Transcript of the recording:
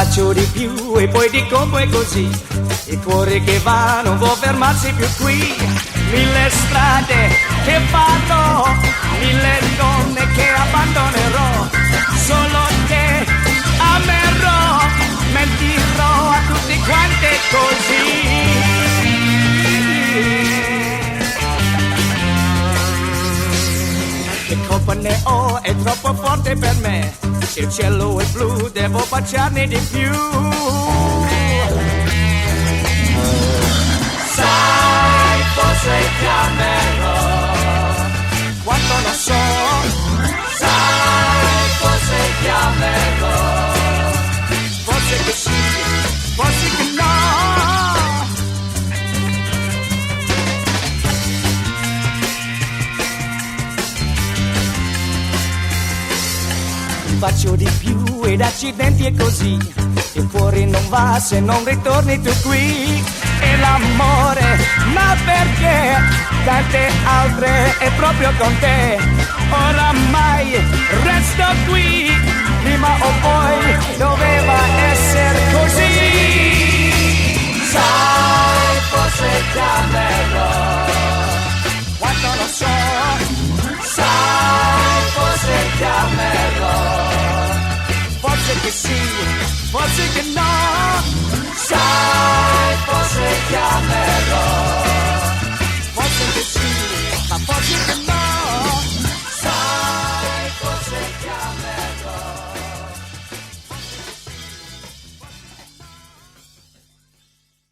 faccio di più e poi dico poi così. Il cuore che va non può fermarsi più qui. 1000 strade che vado, 1000 donne che abbandonerò. Solo te amerò, mentirò a tutti quanti così. Che colpa ne ho, è troppo forte per me. Se il cielo è blu devo baciarne di più. Sai, forse ti amerò quando non so. Sai, forse ti amerò. Forse che sì, forse che no. Faccio di più ed accidenti è così. Il cuore non va se non ritorni tu qui. E l'amore, ma perché? Tante altre e proprio con te. Oramai resto qui. Prima o poi doveva essere così. Sai, forse ti amerò quando non so. Sai, forse ti amerò. Forse che sì, forse che no. Sai, forse ti amerò.